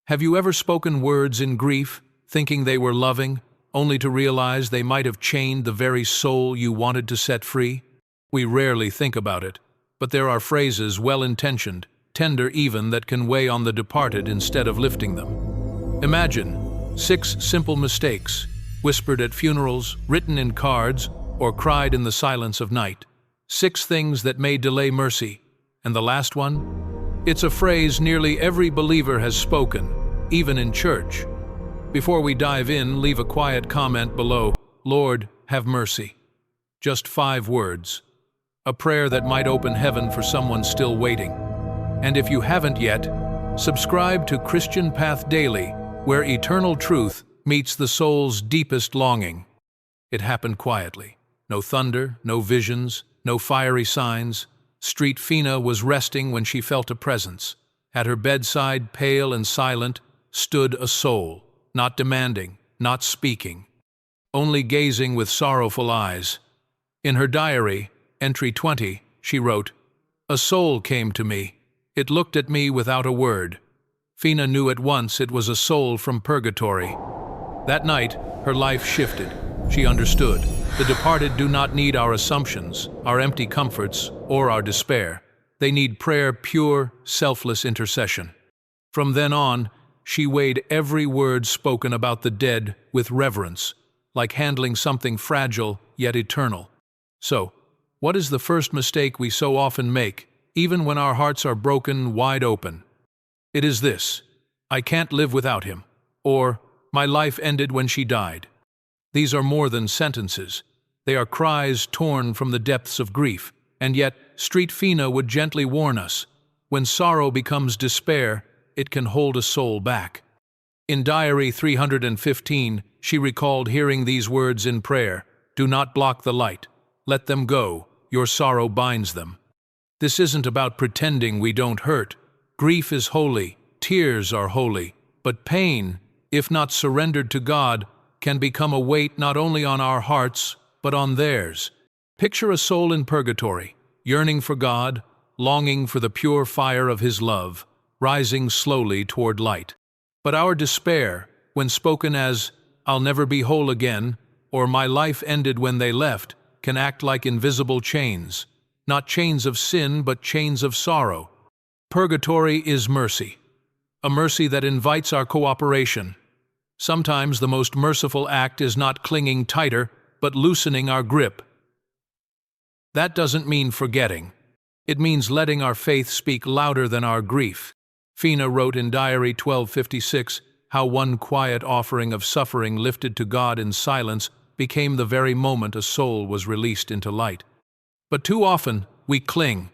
Have you ever spoken words in grief, thinking they were loving, only to realize they might have chained the very soul you wanted to set free? We rarely think about it, but there are phrases well-intentioned, tender even, that can weigh on the departed instead of lifting them. Imagine 6 simple mistakes, whispered at funerals, written in cards, or cried in the silence of night. 6 things that may delay mercy. And the last one? It's a phrase nearly every believer has spoken, even in church. Before we dive in, leave a quiet comment below. Lord, have mercy. Just 5 words. A prayer that might open heaven for someone still waiting. And if you haven't yet, subscribe to Christian Path Daily, where eternal truth meets the soul's deepest longing. It happened quietly. No thunder, no visions, no fiery signs. Street Fina was resting when she felt a presence. At her bedside, pale and silent, stood a soul, not demanding, not speaking, only gazing with sorrowful eyes. In her diary, entry 20, she wrote, "A soul came to me. It looked at me without a word." Fina knew at once it was a soul from Purgatory. That night, her life shifted. She understood. The departed do not need our assumptions, our empty comforts, or our despair. They need prayer, pure, selfless intercession. From then on, she weighed every word spoken about the dead with reverence, like handling something fragile yet eternal. So, what is the first mistake we so often make, even when our hearts are broken wide open? It is this: I can't live without him, or my life ended when she died. These are more than sentences. They are cries torn from the depths of grief, and yet Street Fina would gently warn us, when sorrow becomes despair, it can hold a soul back. In Diary 315, she recalled hearing these words in prayer: "Do not block the light. Let them go. Your sorrow binds them." This isn't about pretending we don't hurt. Grief is holy, tears are holy, but pain, if not surrendered to God, can become a weight not only on our hearts, but on theirs. Picture a soul in purgatory, yearning for God, longing for the pure fire of His love, rising slowly toward light. But our despair, when spoken as, "I'll never be whole again," or "My life ended when they left," can act like invisible chains. Not chains of sin, but chains of sorrow. Purgatory is mercy. A mercy that invites our cooperation. Sometimes the most merciful act is not clinging tighter, but loosening our grip. That doesn't mean forgetting. It means letting our faith speak louder than our grief. Fina wrote in Diary 1256 how one quiet offering of suffering lifted to God in silence became the very moment a soul was released into light. But too often, we cling.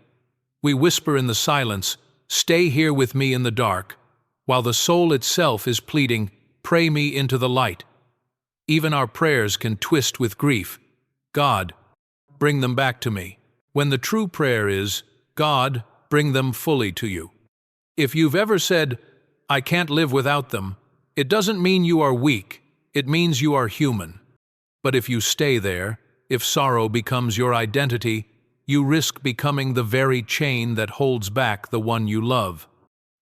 We whisper in the silence, "Stay here with me in the dark," while the soul itself is pleading, "Pray me into the light." Even our prayers can twist with grief. "God, bring them back to me," when the true prayer is, "God, bring them fully to you." If you've ever said, "I can't live without them," it doesn't mean you are weak, it means you are human. But if you stay there, if sorrow becomes your identity, you risk becoming the very chain that holds back the one you love.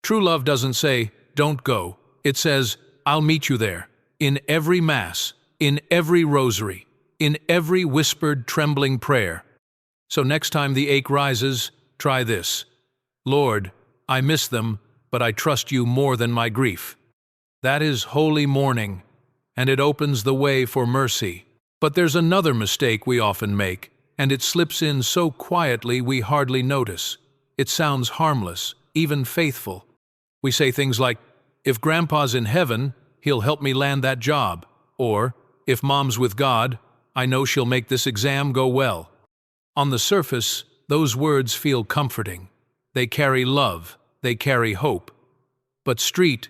True love doesn't say, "Don't go." It says, "I'll meet you there, in every Mass, in every rosary, in every whispered, trembling prayer." So next time the ache rises, try this: "Lord, I miss them, but I trust you more than my grief." That is holy mourning, and it opens the way for mercy. But there's another mistake we often make, and it slips in so quietly we hardly notice. It sounds harmless, even faithful. We say things like, "If Grandpa's in heaven, he'll help me land that job," or, "If Mom's with God, I know she'll make this exam go well." On the surface, those words feel comforting. They carry love, they carry hope. But Street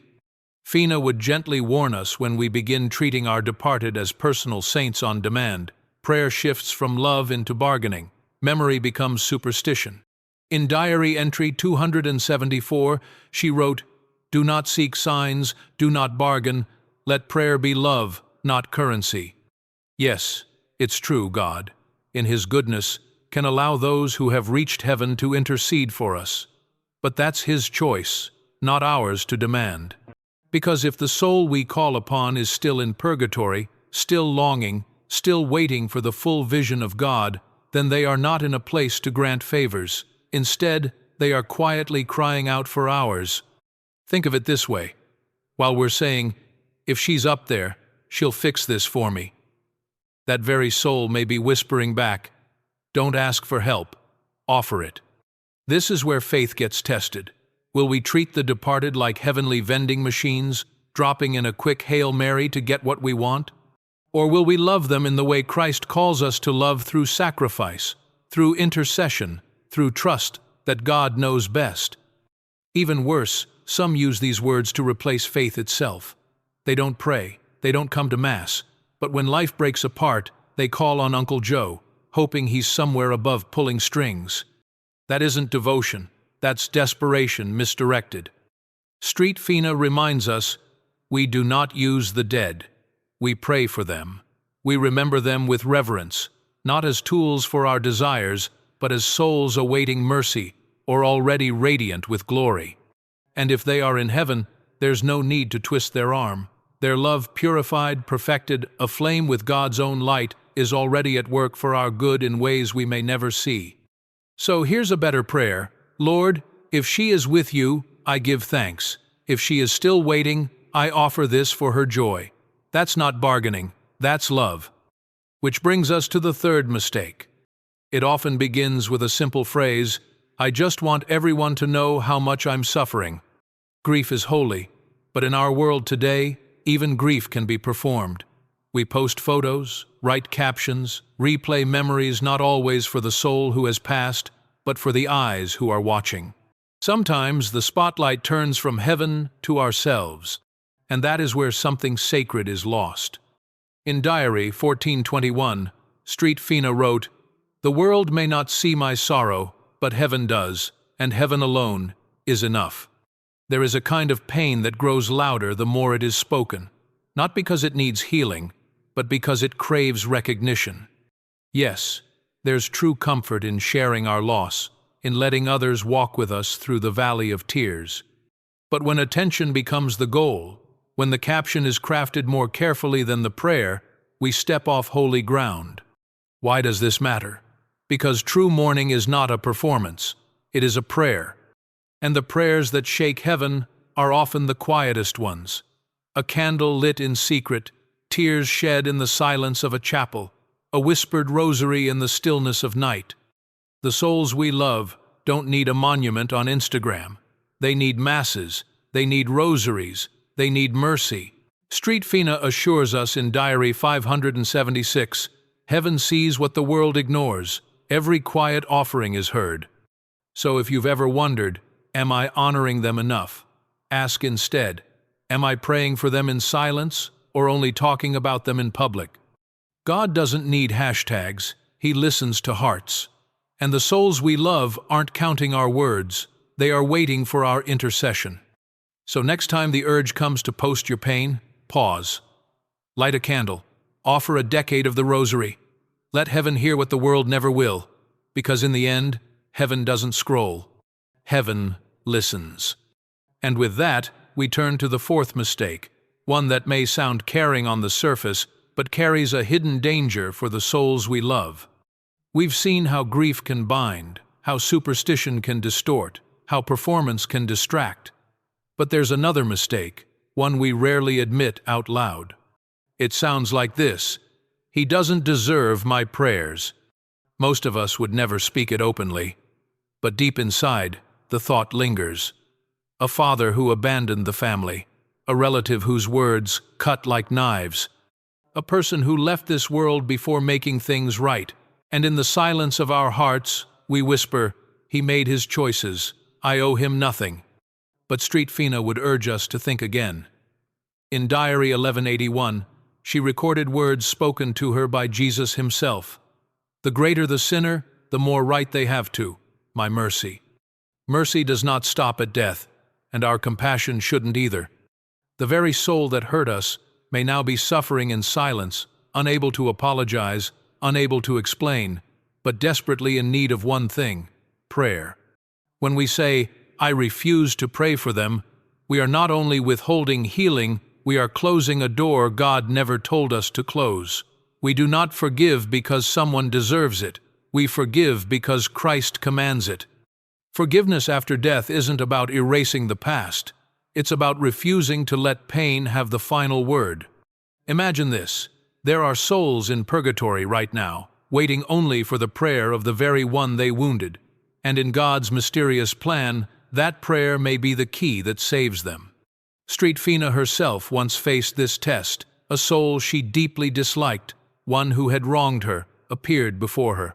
Fina would gently warn us when we begin treating our departed as personal saints on demand. Prayer shifts from love into bargaining. Memory becomes superstition. In Diary entry 274, she wrote, "Do not seek signs, do not bargain. Let prayer be love, not currency." Yes, it's true, God, in His goodness, can allow those who have reached heaven to intercede for us. But that's His choice, not ours to demand. Because if the soul we call upon is still in purgatory, still longing, still waiting for the full vision of God, then they are not in a place to grant favors. Instead, they are quietly crying out for ours. Think of it this way. While we're saying, if she's up there, she'll fix this for me, that very soul may be whispering back, don't ask for help, offer it. This is where faith gets tested. Will we treat the departed like heavenly vending machines, dropping in a quick Hail Mary to get what we want? Or will we love them in the way Christ calls us to love, through sacrifice, through intercession, through trust that God knows best? Even worse, some use these words to replace faith itself. They don't pray, they don't come to Mass, but when life breaks apart, they call on Uncle Joe, hoping he's somewhere above pulling strings. That isn't devotion, that's desperation misdirected. Street Fina reminds us, we do not use the dead. We pray for them. We remember them with reverence, not as tools for our desires, but as souls awaiting mercy or already radiant with glory. And if they are in heaven, there's no need to twist their arm. Their love, purified, perfected, aflame with God's own light, is already at work for our good in ways we may never see. So here's a better prayer. Lord, if she is with you, I give thanks. If she is still waiting, I offer this for her joy. That's not bargaining, that's love. Which brings us to the third mistake. It often begins with a simple phrase, I just want everyone to know how much I'm suffering. Grief is holy, but in our world today, even grief can be performed. We post photos, write captions, replay memories, not always for the soul who has passed, but for the eyes who are watching. Sometimes the spotlight turns from heaven to ourselves, and that is where something sacred is lost. In Diary 1421, Street Fina wrote, "The world may not see my sorrow, but heaven does, and heaven alone is enough." There is a kind of pain that grows louder the more it is spoken, not because it needs healing, but because it craves recognition. Yes, there's true comfort in sharing our loss, in letting others walk with us through the valley of tears. But when attention becomes the goal, when the caption is crafted more carefully than the prayer, we step off holy ground. Why does this matter? Because true mourning is not a performance, it is a prayer. And the prayers that shake heaven are often the quietest ones. A candle lit in secret, tears shed in the silence of a chapel, a whispered rosary in the stillness of night. The souls we love don't need a monument on Instagram. They need masses, they need rosaries, they need mercy. Street Fina assures us in Diary 576, heaven sees what the world ignores. Every quiet offering is heard. So if you've ever wondered, am I honoring them enough? Ask instead, am I praying for them in silence or only talking about them in public? God doesn't need hashtags, He listens to hearts. And the souls we love aren't counting our words, they are waiting for our intercession. So next time the urge comes to post your pain, pause. Light a candle, offer a decade of the rosary. Let heaven hear what the world never will, because in the end, heaven doesn't scroll. Heaven listens. And with that, we turn to the fourth mistake, one that may sound caring on the surface, but carries a hidden danger for the souls we love. We've seen how grief can bind, how superstition can distort, how performance can distract. But there's another mistake, one we rarely admit out loud. It sounds like this: He doesn't deserve my prayers. Most of us would never speak it openly, but deep inside, the thought lingers. A father who abandoned the family, a relative whose words cut like knives, a person who left this world before making things right, and in the silence of our hearts, we whisper, he made his choices, I owe him nothing. But Street Fina would urge us to think again. In Diary 1181, she recorded words spoken to her by Jesus himself. The greater the sinner, the more right they have to my mercy. Mercy does not stop at death, and our compassion shouldn't either. The very soul that hurt us may now be suffering in silence, unable to apologize, unable to explain, but desperately in need of one thing: prayer. When we say, I refuse to pray for them, We are not only withholding healing, we are closing a door God never told us to close. We do not forgive because someone deserves it. We forgive because Christ commands it. Forgiveness after death isn't about erasing the past. It's about refusing to let pain have the final word. Imagine this. There are souls in purgatory right now, waiting only for the prayer of the very one they wounded. And in God's mysterious plan, that prayer may be the key that saves them. Faustina herself once faced this test. A soul she deeply disliked, one who had wronged her, appeared before her.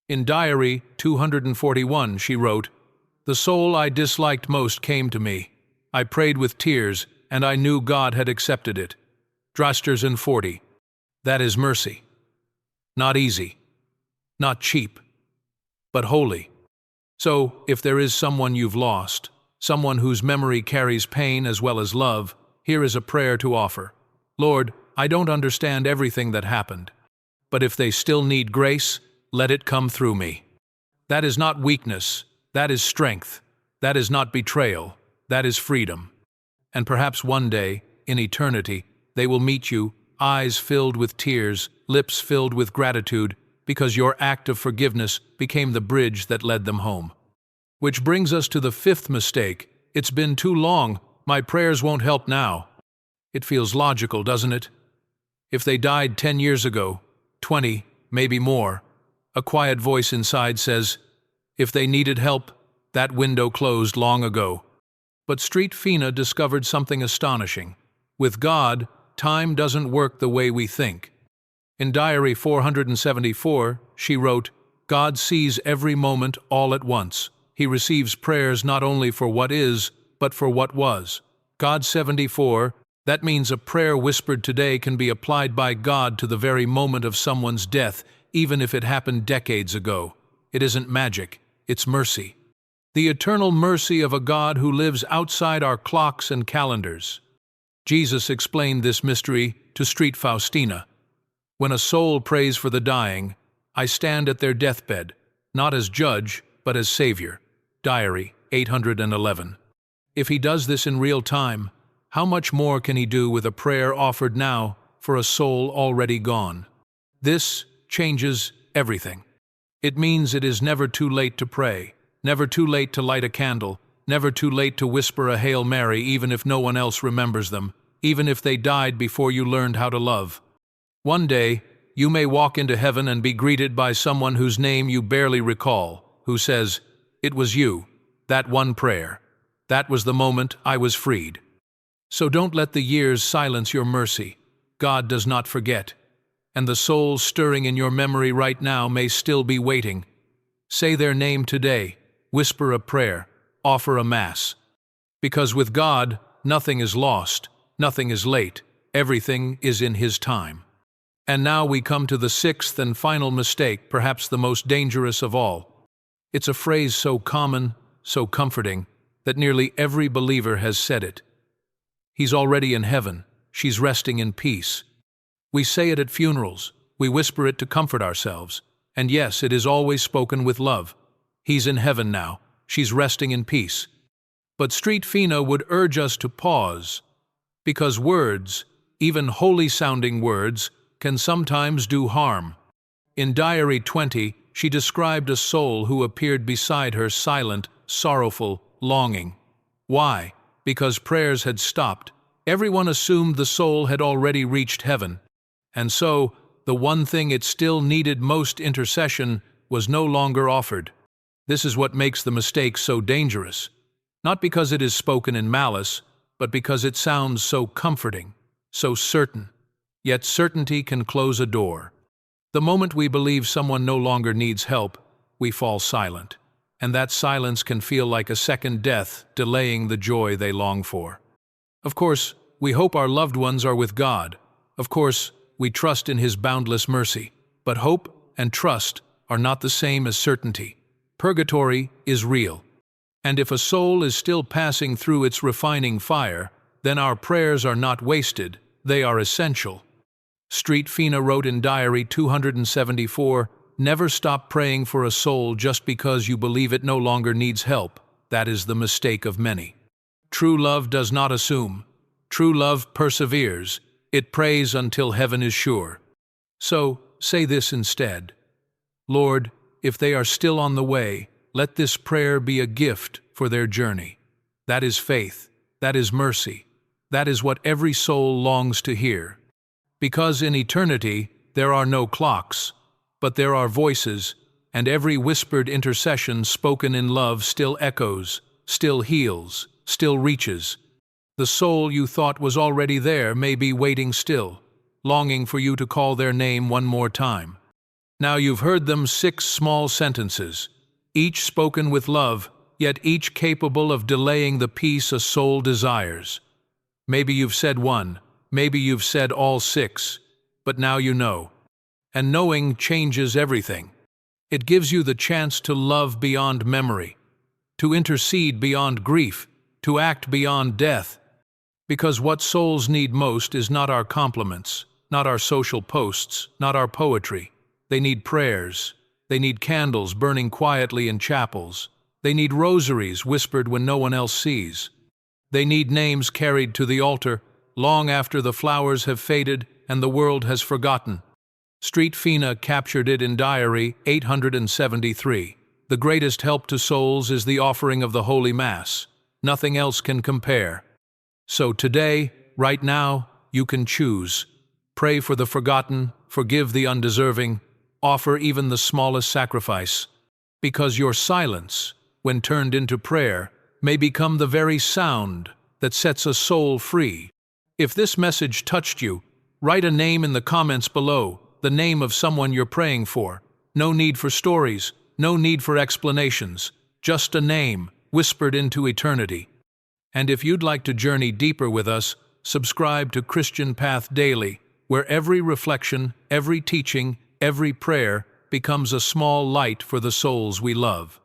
In Diary 241 she wrote, "The soul I disliked most came to me. I prayed with tears, and I knew God had accepted it." Drasters in 40. That is mercy. Not easy, not cheap, but holy. So, if there is someone you've lost, someone whose memory carries pain as well as love, here is a prayer to offer. Lord, I don't understand everything that happened, but if they still need grace, let it come through me. That is not weakness, that is strength. That is not betrayal, that is freedom. And perhaps one day, in eternity, they will meet you, eyes filled with tears, lips filled with gratitude, because your act of forgiveness became the bridge that led them home. Which brings us to the fifth mistake. It's been too long, my prayers won't help now. It feels logical, doesn't it? If they died 10 years ago, 20, maybe more, a quiet voice inside says, if they needed help, that window closed long ago. But Faustina discovered something astonishing. With God, time doesn't work the way we think. In Diary 474, she wrote, God sees every moment all at once. He receives prayers not only for what is, but for what was. God 74, that means a prayer whispered today can be applied by God to the very moment of someone's death, even if it happened decades ago. It isn't magic, it's mercy. The eternal mercy of a God who lives outside our clocks and calendars. Jesus explained this mystery to Faustina. When a soul prays for the dying, I stand at their deathbed, not as judge, but as Savior. Diary 811. If he does this in real time, how much more can he do with a prayer offered now for a soul already gone? This changes everything. It means it is never too late to pray, never too late to light a candle, never too late to whisper a Hail Mary even if no one else remembers them, even if they died before you learned how to love. One day, you may walk into heaven and be greeted by someone whose name you barely recall, who says, it was you, that one prayer. That was the moment I was freed. So don't let the years silence your mercy. God does not forget. And the souls stirring in your memory right now may still be waiting. Say their name today, whisper a prayer, offer a mass. Because with God, nothing is lost, nothing is late, everything is in His time. And now we come to the sixth and final mistake, perhaps the most dangerous of all. It's a phrase so common, so comforting, that nearly every believer has said it. He's already in heaven, she's resting in peace. We say it at funerals, we whisper it to comfort ourselves, and yes, it is always spoken with love. He's in heaven now, she's resting in peace. But Faustina would urge us to pause, because words, even holy-sounding words, can sometimes do harm. In Diary 20, she described a soul who appeared beside her silent, sorrowful, longing. Why? Because prayers had stopped. Everyone assumed the soul had already reached heaven. And so, the one thing it still needed most, intercession, was no longer offered. This is what makes the mistake so dangerous. Not because it is spoken in malice, but because it sounds so comforting, so certain. Yet certainty can close a door. The moment we believe someone no longer needs help, we fall silent. And that silence can feel like a second death, delaying the joy they long for. Of course, we hope our loved ones are with God. Of course, we trust in His boundless mercy. But hope and trust are not the same as certainty. Purgatory is real. And if a soul is still passing through its refining fire, then our prayers are not wasted, they are essential. Faustina wrote in Diary 274, never stop praying for a soul just because you believe it no longer needs help. That is the mistake of many. True love does not assume. True love perseveres. It prays until heaven is sure. So, say this instead. Lord, if they are still on the way, let this prayer be a gift for their journey. That is faith. That is mercy. That is what every soul longs to hear. Because in eternity, there are no clocks, but there are voices, and every whispered intercession spoken in love still echoes, still heals, still reaches. The soul you thought was already there may be waiting still, longing for you to call their name one more time. Now you've heard them 6 small sentences, each spoken with love, yet each capable of delaying the peace a soul desires. Maybe you've said one, maybe you've said all 6, but now you know. And knowing changes everything. It gives you the chance to love beyond memory, to intercede beyond grief, to act beyond death. Because what souls need most is not our compliments, not our social posts, not our poetry. They need prayers. They need candles burning quietly in chapels. They need rosaries whispered when no one else sees. They need names carried to the altar long after the flowers have faded and the world has forgotten. Street Fina captured it in Diary 873. The greatest help to souls is the offering of the Holy Mass. Nothing else can compare. So today, right now, you can choose. Pray for the forgotten, forgive the undeserving, offer even the smallest sacrifice. Because your silence, when turned into prayer, may become the very sound that sets a soul free. If this message touched you, write a name in the comments below, the name of someone you're praying for. No need for stories, no need for explanations, just a name whispered into eternity. And if you'd like to journey deeper with us, subscribe to Christian Path Daily, where every reflection, every teaching, every prayer becomes a small light for the souls we love.